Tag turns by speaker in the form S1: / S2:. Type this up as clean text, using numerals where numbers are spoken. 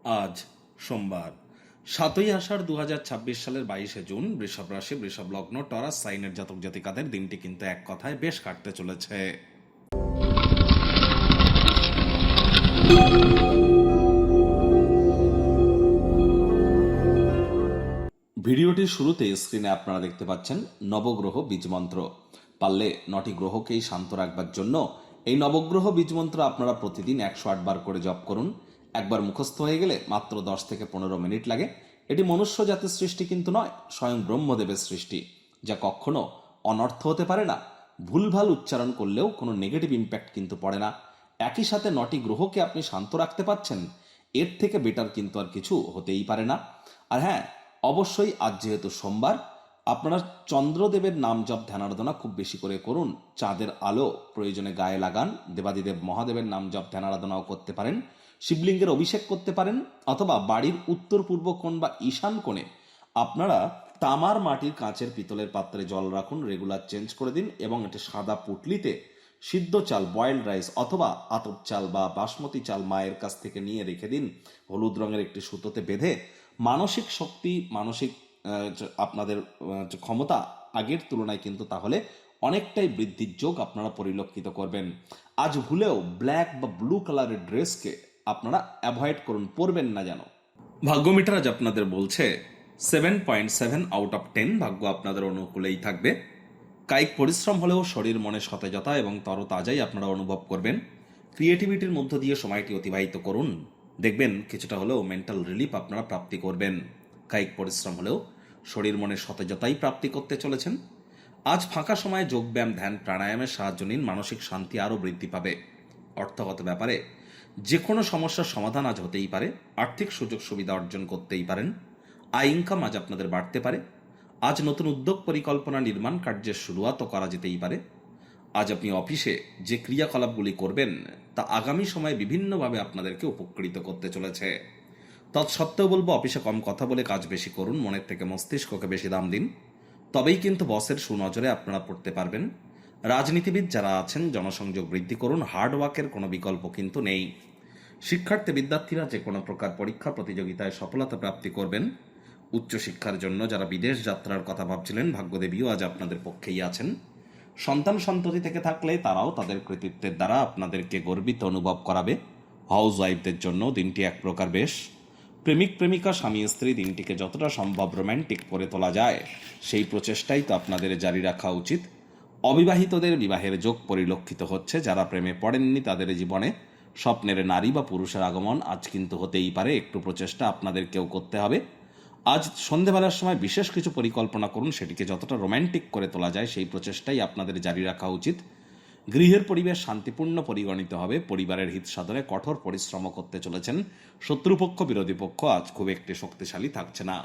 S1: আজ সোমবার 7ই আষাঢ় 2026 সালের 22শে জুন। বৃষভ রাশি, বৃষভ লগ্ন, টরাস সাইনের জাতক জাতিকাদের দিনটি কিন্তু এক কথায় বেশ কাটতে চলেছে। ভিডিওটির শুরুতে স্ক্রিনে আপনারা দেখতে পাচ্ছেন নবগ্রহ বীজমন্ত্র। পারলে 9টি গ্রহকেই শান্ত রাখবার জন্য এই নবগ্রহ বীজমন্ত্র আপনারা প্রতিদিন 108 বার করে জপ করুন। একবার মুখস্থ হয়ে গেলে মাত্র 10 থেকে 15 মিনিট লাগে। এটি মনুষ্য জাতির সৃষ্টি কিন্তু নয়, স্বয়ং ব্রহ্মদেবের সৃষ্টি, যা কখনো অনর্থ হতে পারে না। ভুলভাল উচ্চারণ করলেও কোনো নেগেটিভ ইম্প্যাক্ট কিন্তু পড়ে না। একই সাথে 9টি গ্রহকে আপনি শান্ত রাখতে পারছেন, এর থেকে বেটার কিন্তু আর কিছু হতেই পারে না। আর হ্যাঁ, অবশ্যই আজ যেহেতু সোমবার, আপনারা চন্দ্রদেবের নাম জপ ধ্যান আরাধনা খুব বেশি করে করুন। চাঁদের আলো প্রয়োজনে গায়ে লাগান। দেবাদিদেব মহাদেবের নাম জপ ধ্যান আরাধনাও করতে পারেন। শিবলিঙ্গের অভিষেক করতে পারেন, অথবা বাড়ির উত্তর পূর্ব কোণ বা ঈশান কোণে আপনারা তামার, মাটির, কাঁচের, পিতলের পাত্রে জল রাখুন। রেগুলার চেঞ্জ করে দিন এবং এটি সাদা পুটলিতে সিদ্ধ চাল, বয়েলড রাইস অথবা আতপ চাল বা বাসমতি চাল মায়ের কাছ থেকে নিয়ে রেখে দিন। হলুদ রঙের একটি সুতোতে বেঁধে মানসিক শক্তি, মানসিক আপনাদের ক্ষমতা আগের তুলনায় কিন্তু তাহলে অনেকটাই বৃদ্ধির যোগ আপনারা পরিলক্ষিত করবেন। আজ ভুলেও ব্ল্যাক বা ব্লু কালারের ড্রেসকে আপনারা অ্যাভয়েড করুন, পরবেন না যেন। ভাগ্যমিটার আজ আপনাদের বলছে 7.7 আউট অফ 10। ভাগ্য আপনাদের অনুকূলেই থাকবে। কায়িক পরিশ্রম হলেও শরীর মনে সতেজতা এবং তরতাজাই আপনারা অনুভব করবেন। ক্রিয়েটিভিটির মধ্য দিয়ে সময়টি অতিবাহিত করুন, দেখবেন কিছুটা হলেও মেন্টাল রিলিফ আপনারা প্রাপ্তি করবেন। কায়িক পরিশ্রম হলেও শরীর মনে সতেজতাই প্রাপ্তি করতে চলেছেন। আজ ফাঁকা সময়ে যোগব্যায়াম, ধ্যান, প্রাণায়ামের সাহায্য নিন, মানসিক শান্তি আরও বৃদ্ধি পাবে। অর্থগত ব্যাপারে যে কোনো সমস্যার সমাধান আজ হতেই পারে। আর্থিক সুযোগ সুবিধা অর্জন করতেই পারেন। আয় ইনকাম আজ আপনাদের বাড়তে পারে। আজ নতুন উদ্যোগ, পরিকল্পনা, নির্মাণ কার্যের শুরুয়াতও করা যেতেই পারে। আজ আপনি অফিসে যে ক্রিয়াকলাপগুলি করবেন তা আগামী সময়ে বিভিন্নভাবে আপনাদেরকে উপকৃত করতে চলেছে। তৎসত্ত্বেও বলবো, অফিসে কম কথা বলে কাজ বেশি করুন, মনের থেকে মস্তিষ্ককে বেশি দাম দিন, তবেই কিন্তু বসের সুনজরে আপনারা পড়তে পারবেন। রাজনীতিবিদ যারা আছেন, জনসংযোগ বৃদ্ধি করুন, হার্ডওয়ার্কের কোনো বিকল্প কিন্তু নেই। শিক্ষার্থী বিদ্যার্থীরা যে কোনো প্রকার পরীক্ষা প্রতিযোগিতায় সফলতা প্রাপ্তি করবেন। উচ্চশিক্ষার জন্য যারা বিদেশ যাত্রার কথা ভাবছিলেন, ভাগ্যদেবীও আজ আপনাদের পক্ষেই আছেন। সন্তান সন্ততি থেকে থাকলে তারাও তাদের কৃতিত্বের দ্বারা আপনাদেরকে গর্বিত অনুভব করাবে। হাউস ওয়াইফদের জন্য দিনটি এক প্রকার বেশ। প্রেমিক প্রেমিকা, স্বামী স্ত্রী দিনটিকে যতটা সম্ভব রোম্যান্টিক করে তোলা যায় সেই প্রচেষ্টাই তো আপনাদের জারি রাখা উচিত। অবিবাহিতদের বিবাহের যোগ পরিলক্ষিত হচ্ছে। যারা প্রেমে পড়েননি তাদের জীবনে স্বপ্নের নারী বা পুরুষের আগমন আজ কিন্তু হতেই পারে। একটু প্রচেষ্টা আপনাদেরকেও করতে হবে। আজ সন্ধেবেলার সময় বিশেষ কিছু পরিকল্পনা করুন, সেটিকে যতটা রোম্যান্টিক করে তোলা যায় সেই প্রচেষ্টাই আপনাদের জারি রাখা উচিত। গৃহের পরিবেশ শান্তিপূর্ণ পরিগণিত হবে। পরিবারের হিত সাধনে কঠোর পরিশ্রম করতে চলেছেন। শত্রুপক্ষ, বিরোধী পক্ষ আজ খুব একটি শক্তিশালী থাকছে না।